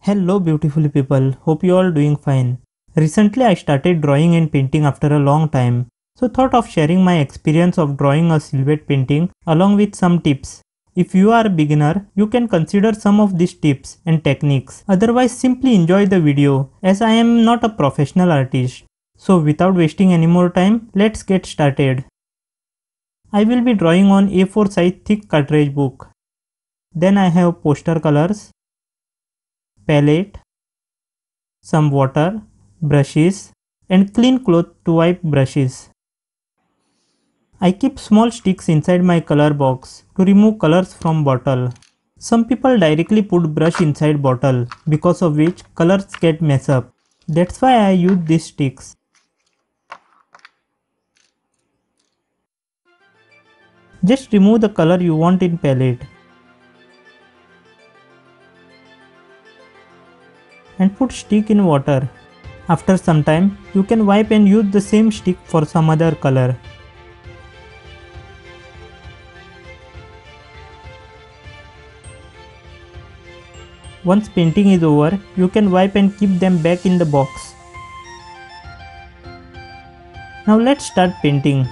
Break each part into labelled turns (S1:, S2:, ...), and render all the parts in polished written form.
S1: Hello beautiful people, hope you all doing fine. Recently I started drawing and painting after a long time, so thought of sharing my experience of drawing a silhouette painting along with some tips. If you are a beginner, you can consider some of these tips and techniques. Otherwise simply enjoy the video as I am not a professional artist. So without wasting any more time, let's get started. I will be drawing on A4 size thick cartridge book. Then I have poster colors, palette, some water, brushes, and clean cloth to wipe brushes. I keep small sticks inside my color box to remove colors from bottle. Some people directly put brush inside bottle, because of which colors get mess up. That's why I use these sticks. Just remove the color you want in palette and put stick in water. After some time, you can wipe and use the same stick for some other color. Once painting is over, you can wipe and keep them back in the box. Now let's start painting.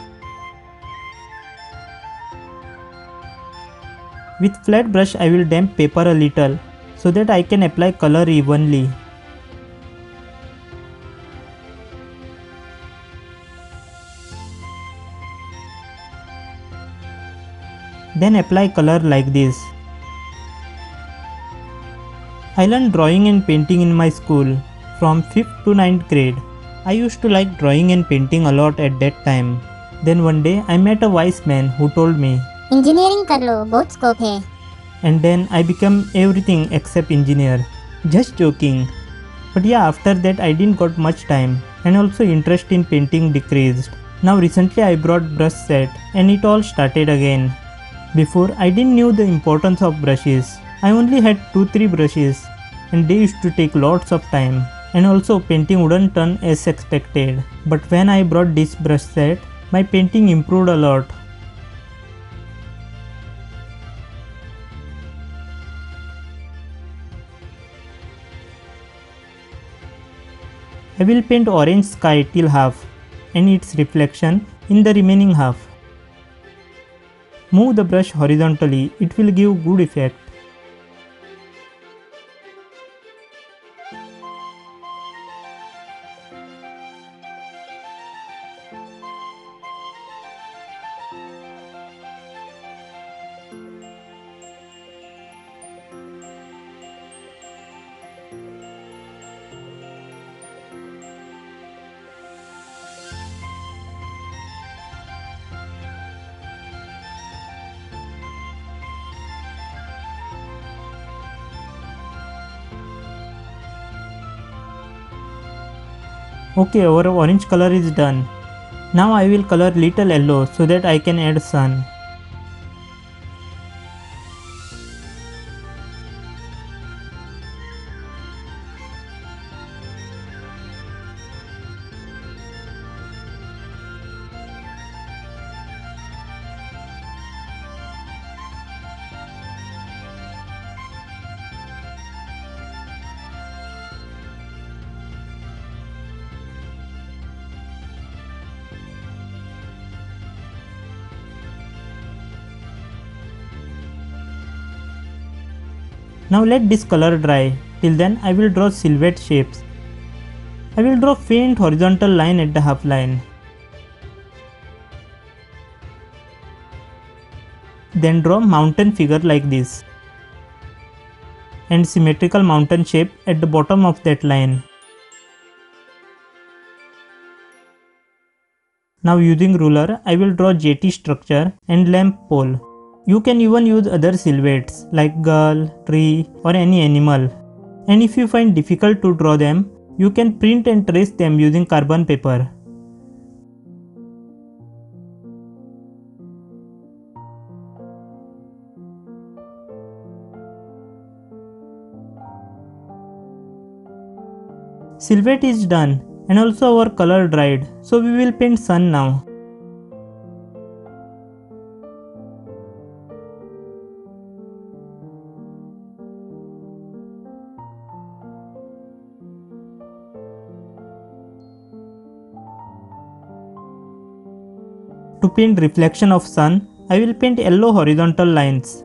S1: With flat brush I will damp paper a little so that I can apply color evenly. Then apply color like this. I learned drawing and painting in my school from 5th to 9th grade. I used to like drawing and painting a lot at that time. Then one day I met a wise man who told me,
S2: engineering कर लो, बहुत scope है.
S1: and then I became everything except engineer. Just joking. But yeah, after that I didn't got much time and also interest in painting decreased. Now recently I brought brush set and it all started again. Before I didn't knew the importance of brushes. I only had 2-3 brushes and they used to take lots of time, and also painting wouldn't turn as expected. But when I brought this brush set, my painting improved a lot. I will paint orange sky till half and its reflection in the remaining half. Move the brush horizontally, it will give good effect. Okay, our orange color is done. Now I will color little yellow so that I can add sun. Now let this color dry. Till then I will draw silhouette shapes. I will draw faint horizontal line at the half line. Then draw mountain figure like this. And symmetrical mountain shape at the bottom of that line. Now using ruler I will draw jetty structure and lamp pole. You can even use other silhouettes like girl, tree or any animal. And if you find difficult to draw them, you can print and trace them using carbon paper. Silhouette is done and also our color dried, so we will paint sun now. To paint reflection of sun, I will paint yellow horizontal lines.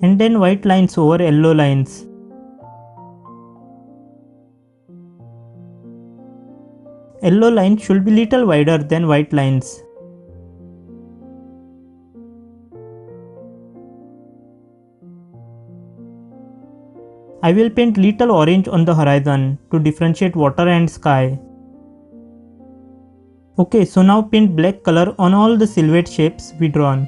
S1: And then white lines over yellow lines. Yellow lines should be little wider than white lines. I will paint little orange on the horizon to differentiate water and sky. Okay, so now paint black color on all the silhouette shapes we drawn.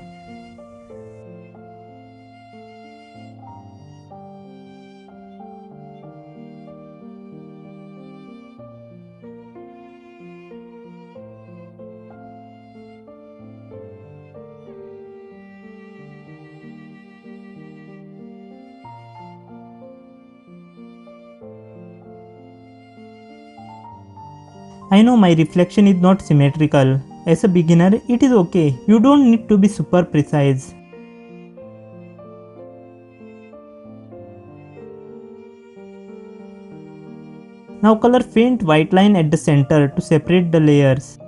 S1: I know my reflection is not symmetrical. As a beginner, it is okay. You don't need to be super precise. Now color faint white line at the center to separate the layers.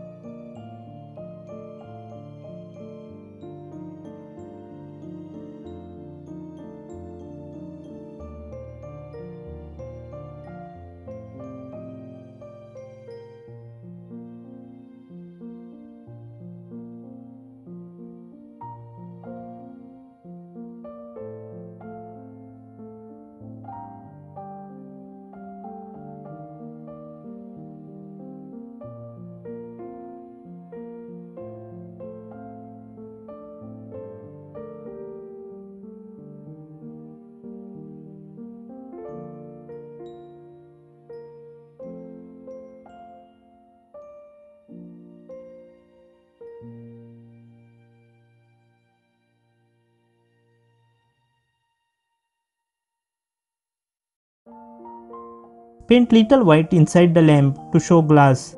S1: Paint little white inside the lamp to show glass.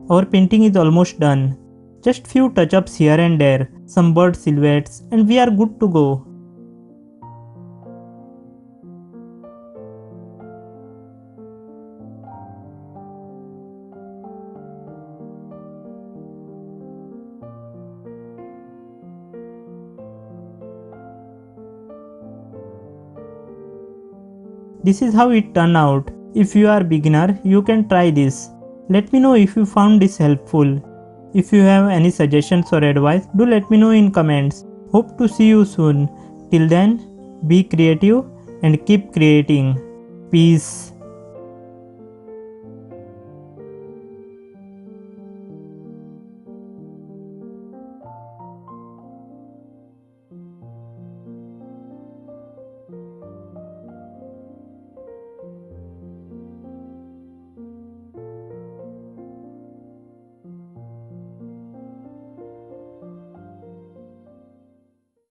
S1: Our painting is almost done. Just few touch-ups here and there, some bird silhouettes, and we are good to go. This is how it turned out. If you are beginner, you can try this. Let me know if you found this helpful. If you have any suggestions or advice, do let me know in comments. Hope to see you soon. Till then, be creative and keep creating. Peace.